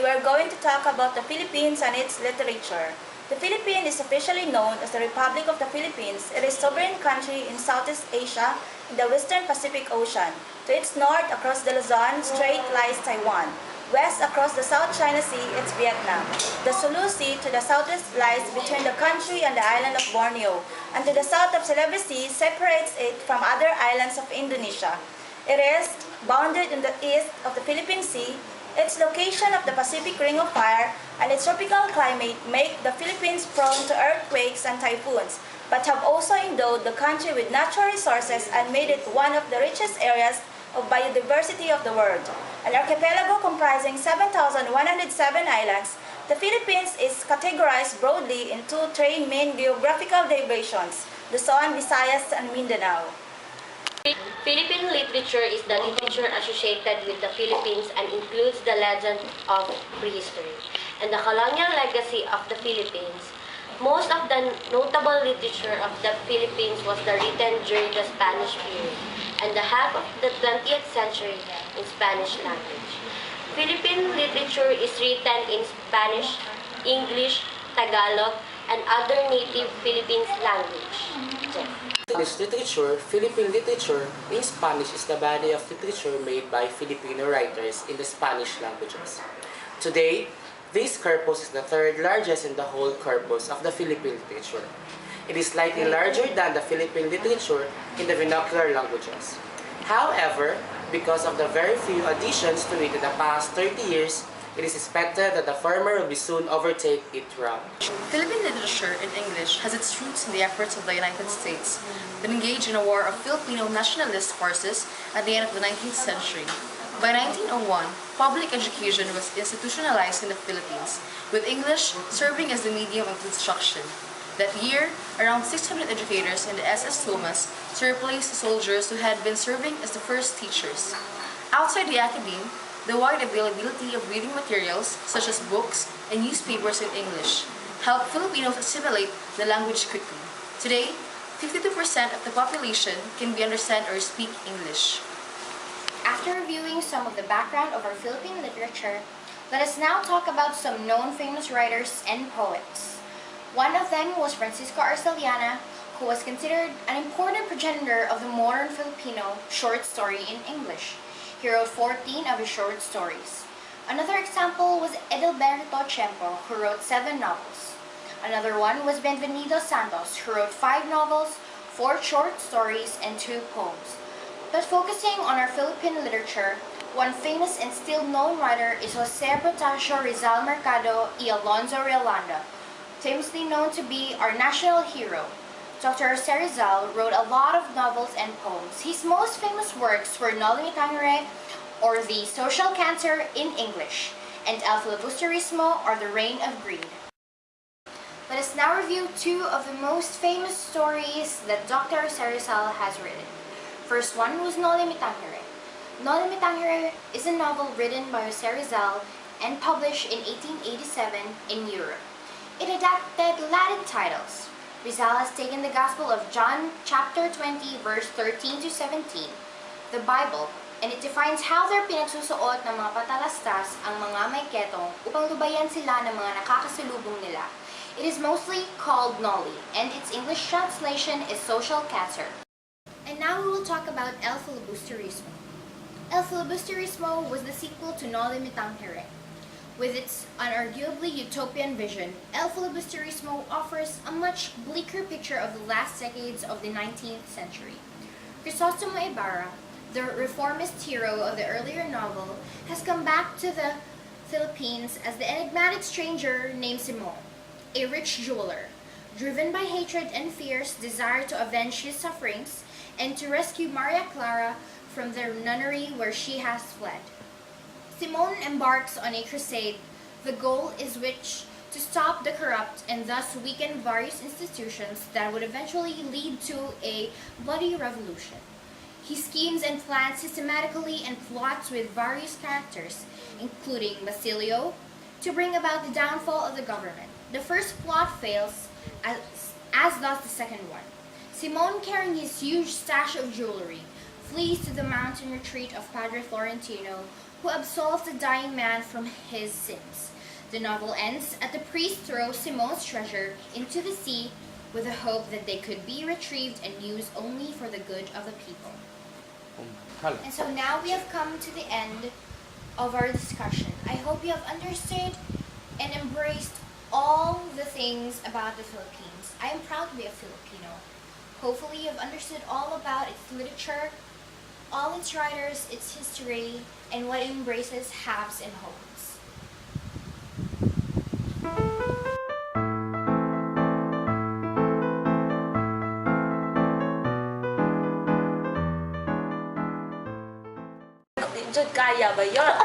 we're going to talk about the Philippines and its literature. The Philippines is officially known as the Republic of the Philippines. It is a sovereign country in Southeast Asia in the Western Pacific Ocean. To its north, across the Luzon Strait, lies Taiwan. West, across the South China Sea, it's Vietnam. The Sulu Sea to the southwest lies between the country and the island of Borneo, and to the south of Sulawesi separates it from other islands of Indonesia. It is bounded in the east of the Philippine Sea. Its location of the Pacific Ring of Fire and its tropical climate make the Philippines prone to earthquakes and typhoons, but have also endowed the country with natural resources and made it one of the richest areas of biodiversity of the world. An archipelago comprising 7,107 islands, the Philippines is categorized broadly into three main geographical divisions: Luzon, Visayas, and Mindanao. Philippine literature is the literature associated with the Philippines and includes the legend of prehistory and the colonial legacy of the Philippines. Most of the notable literature of the Philippines was written during the Spanish period and the half of the 20th century in Spanish language. Philippine literature is written in Spanish, English, Tagalog, and other native Philippines language. Spanish literature, Philippine literature in Spanish is the body of literature made by Filipino writers in the Spanish languages. Today, this corpus is the third largest in the whole corpus of the Philippine literature. It is slightly larger than the Philippine literature in the vernacular languages. However, because of the very few additions to it in the past 30 years, it is expected that the former will be soon overtake its rank. Philippine literature in English has its roots in the efforts of the United States that engaged in a war of Filipino nationalist forces at the end of the 19th century. By 1901, public education was institutionalized in the Philippines, with English serving as the medium of instruction. That year, around 600 educators in the SS Thomas replaced soldiers who had been serving as the first teachers. Outside the academe, the wide availability of reading materials, such as books and newspapers in English, helped Filipinos assimilate the language quickly. Today, 52% of the population can understand or speak English. After reviewing some of the background of our Philippine literature, let us now talk about some known famous writers and poets. One of them was Francisco Arceliana, who was considered an important progenitor of the modern Filipino short story in English. He wrote 14 of his short stories. Another example was Edilberto Tiempo, who wrote 7 novels. Another one was Benvenido Santos, who wrote 5 novels, 4 short stories, and 2 poems. But focusing on our Philippine literature, one famous and still known writer is Jose Protasio Rizal Mercado y Alonzo Riolanda, famously known to be our national hero. Dr. Jose Rizal wrote a lot of novels and poems. His most famous works were Noli Me Tangere, or The Social Cancer in English, and El Filibusterismo, or The Reign of Greed. Let us now review 2 of the most famous stories that Dr. Jose Rizal has written. First one was Noli Me Tangere. Noli Me Tangere is a novel written by Jose Rizal and published in 1887 in Europe. It adapted Latin titles. Rizal has taken the Gospel of John chapter 20 verse 13 to 17, the Bible, and it defines how they're pinagsusuot ng mga patalastas ang mga may ketong upang lubayan sila ng mga nakakasalubong nila. It is mostly called Noli, and its English translation is Social Cancer. And now we will talk about El Filibusterismo. El Filibusterismo was the sequel to Noli Me Tangere. With its unarguably utopian vision, El Filibusterismo offers a much bleaker picture of the last decades of the 19th century. Crisostomo Ibarra, the reformist hero of the earlier novel, has come back to the Philippines as the enigmatic stranger named Simon, a rich jeweler, driven by hatred and fierce desire to avenge his sufferings and to rescue Maria Clara from the nunnery where she has fled. Simon embarks on a crusade. The goal is to stop the corrupt and thus weaken various institutions that would eventually lead to a bloody revolution. He schemes and plans systematically and plots with various characters, including Basilio, to bring about the downfall of the government. The first plot fails, as does the second one. Simon, carrying his huge stash of jewelry, flees to the mountain retreat of Padre Florentino, who absolves the dying man from his sins. The novel ends at the priest throws Simone's treasure into the sea with the hope that they could be retrieved and used only for the good of the people. And so now we have come to the end of our discussion. I hope you have understood and embraced all the things about the Philippines. I am proud to be a Filipino. Hopefully you have understood all about its literature, all its writers, its history, and what it embraces haves and homes. JUD Kaya Bayot.